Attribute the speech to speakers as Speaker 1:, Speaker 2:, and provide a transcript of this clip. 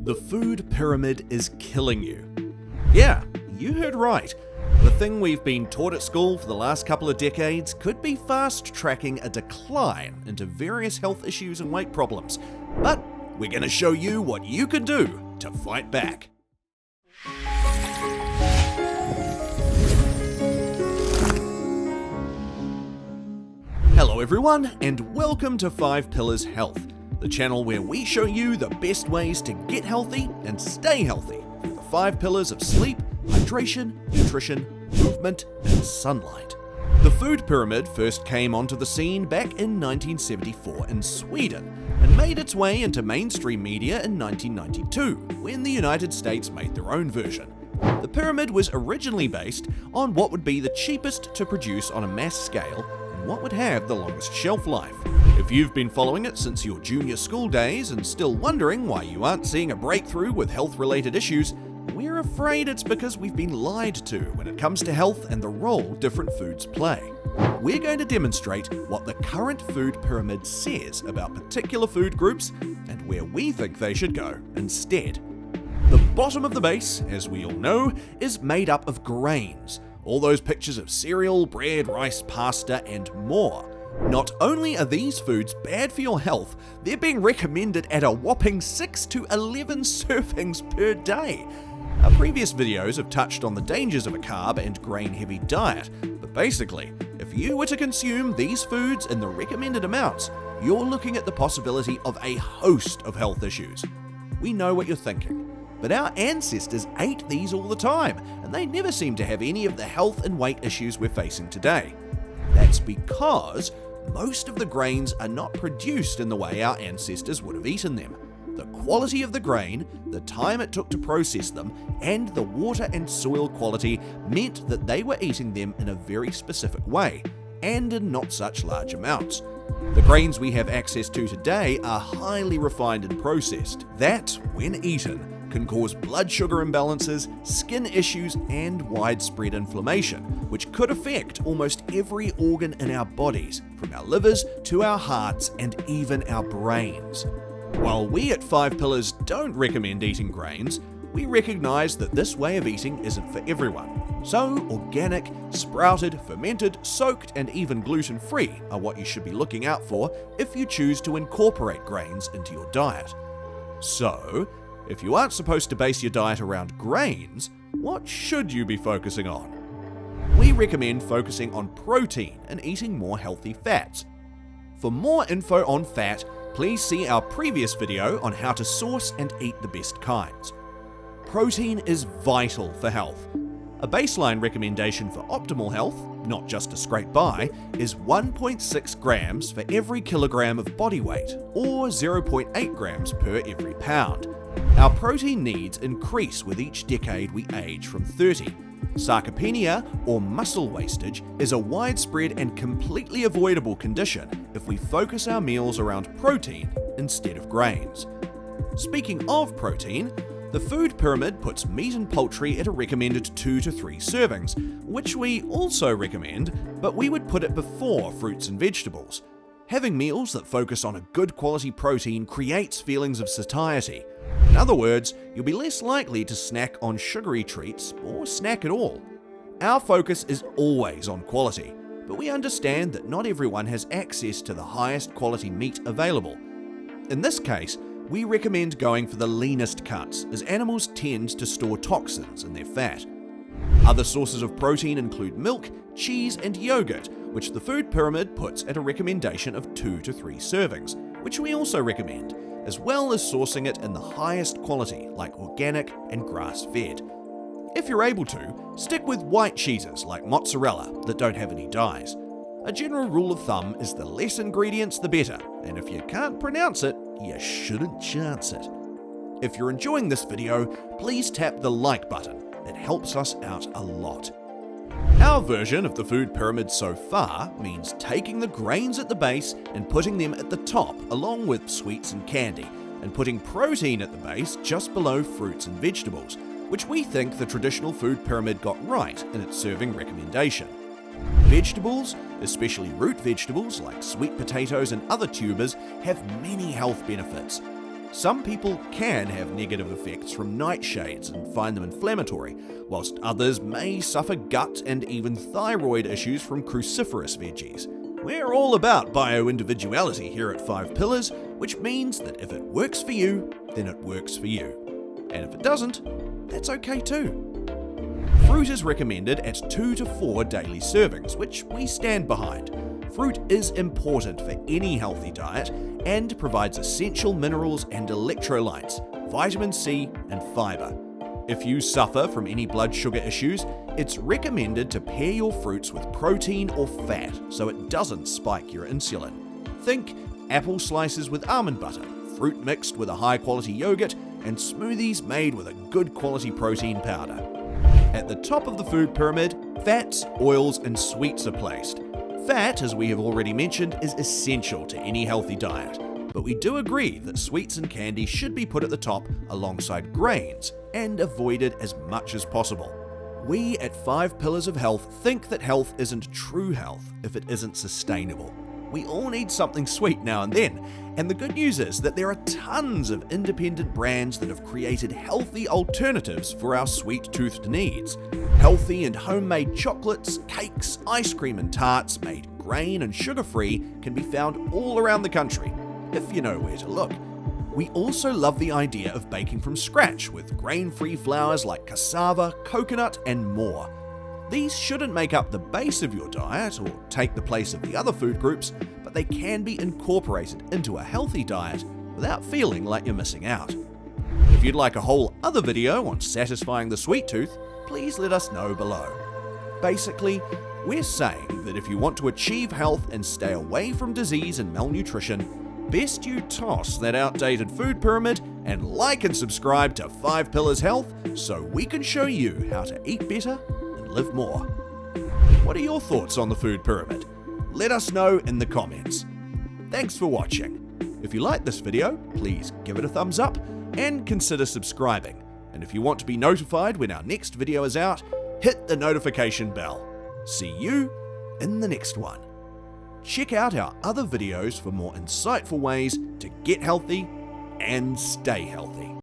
Speaker 1: The food pyramid is killing you. Yeah, you heard right. The thing we've been taught at school for the last couple of decades could be fast-tracking a decline into various health issues and weight problems. But we're going to show you what you can do to fight back. Hello everyone, and welcome to 5 Pillars Health, the channel where we show you the best ways to get healthy and stay healthy through the 5 pillars of sleep, hydration, nutrition, movement, and sunlight. The food pyramid first came onto the scene back in 1974 in Sweden and made its way into mainstream media in 1992 when the United States made their own version. The pyramid was originally based on what would be the cheapest to produce on a mass scale and what would have the longest shelf life. If you've been following it since your junior school days and still wondering why you aren't seeing a breakthrough with health-related issues, we're afraid it's because we've been lied to when it comes to health and the role different foods play. We're going to demonstrate what the current food pyramid says about particular food groups and where we think they should go instead. The bottom of the base, as we all know, is made up of grains. All those pictures of cereal, bread, rice, pasta, and more. Not only are these foods bad for your health, they're being recommended at a whopping 6 to 11 servings per day. Our previous videos have touched on the dangers of a carb and grain-heavy diet, but basically, if you were to consume these foods in the recommended amounts, you're looking at the possibility of a host of health issues. We know what you're thinking, but our ancestors ate these all the time, and they never seem to have any of the health and weight issues we're facing today. That's because most of the grains are not produced in the way our ancestors would have eaten them. The quality of the grain, the time it took to process them, and the water and soil quality meant that they were eating them in a very specific way, and in not such large amounts. The grains we have access to today are highly refined and processed. That, when eaten, can cause blood sugar imbalances, skin issues, and widespread inflammation, which could affect almost every organ in our bodies, from our livers to our hearts and even our brains. While we at 5 Pillars don't recommend eating grains, we recognize that this way of eating isn't for everyone. So, organic, sprouted, fermented, soaked, and even gluten-free are what you should be looking out for if you choose to incorporate grains into your diet. So, if you aren't supposed to base your diet around grains, what should you be focusing on? We recommend focusing on protein and eating more healthy fats. For more info on fat, please see our previous video on how to source and eat the best kinds. Protein is vital for health. A baseline recommendation for optimal health, not just to scrape by, is 1.6 grams for every kilogram of body weight, or 0.8 grams per every pound. Our protein needs increase with each decade we age from 30. Sarcopenia, or muscle wastage, is a widespread and completely avoidable condition if we focus our meals around protein instead of grains. Speaking of protein, the food pyramid puts meat and poultry at a recommended 2 to 3 servings, which we also recommend, but we would put it before fruits and vegetables. Having meals that focus on a good quality protein creates feelings of satiety. In other words, you'll be less likely to snack on sugary treats or snack at all. Our focus is always on quality, but we understand that not everyone has access to the highest quality meat available. In this case, we recommend going for the leanest cuts, as animals tend to store toxins in their fat. Other sources of protein include milk, cheese, and yogurt, which the food pyramid puts at a recommendation of 2 to 3 servings, which we also recommend, as well as sourcing it in the highest quality like organic and grass-fed. If you're able to, stick with white cheeses like mozzarella that don't have any dyes. A general rule of thumb is the less ingredients the better, and if you can't pronounce it, you shouldn't chance it. If you're enjoying this video, please tap the like button. It helps us out a lot. Our version of the food pyramid so far means taking the grains at the base and putting them at the top along with sweets and candy, and putting protein at the base just below fruits and vegetables, which we think the traditional food pyramid got right in its serving recommendation. Vegetables, especially root vegetables like sweet potatoes and other tubers, have many health benefits. Some people can have negative effects from nightshades and find them inflammatory, whilst others may suffer gut and even thyroid issues from cruciferous veggies. We're all about bio-individuality here at 5 Pillars, which means that if it works for you, then it works for you. And if it doesn't, that's okay too. Fruit is recommended at 2 to 4 daily servings, which we stand behind. Fruit is important for any healthy diet and provides essential minerals and electrolytes, vitamin C and fiber. If you suffer from any blood sugar issues, it's recommended to pair your fruits with protein or fat so it doesn't spike your insulin. Think apple slices with almond butter, fruit mixed with a high-quality yogurt, and smoothies made with a good quality protein powder. At the top of the food pyramid, fats, oils, and sweets are placed. Fat, as we have already mentioned, is essential to any healthy diet, but we do agree that sweets and candy should be put at the top alongside grains and avoided as much as possible. We at 5 Pillars of Health think that health isn't true health if it isn't sustainable. We all need something sweet now and then, and the good news is that there are tons of independent brands that have created healthy alternatives for our sweet-toothed needs. Healthy and homemade chocolates, cakes, ice cream and tarts made grain and sugar-free can be found all around the country, if you know where to look. We also love the idea of baking from scratch with grain-free flours like cassava, coconut, and more. These shouldn't make up the base of your diet or take the place of the other food groups, but they can be incorporated into a healthy diet without feeling like you're missing out. If you'd like a whole other video on satisfying the sweet tooth, please let us know below. Basically, we're saying that if you want to achieve health and stay away from disease and malnutrition, best you toss that outdated food pyramid and like and subscribe to 5 Pillars Health so we can show you how to eat better and live more. What are your thoughts on the food pyramid? Let us know in the comments. Thanks for watching. If you like this video, please give it a thumbs up and consider subscribing. And if you want to be notified when our next video is out, hit the notification bell. See you in the next one. Check out our other videos for more insightful ways to get healthy and stay healthy.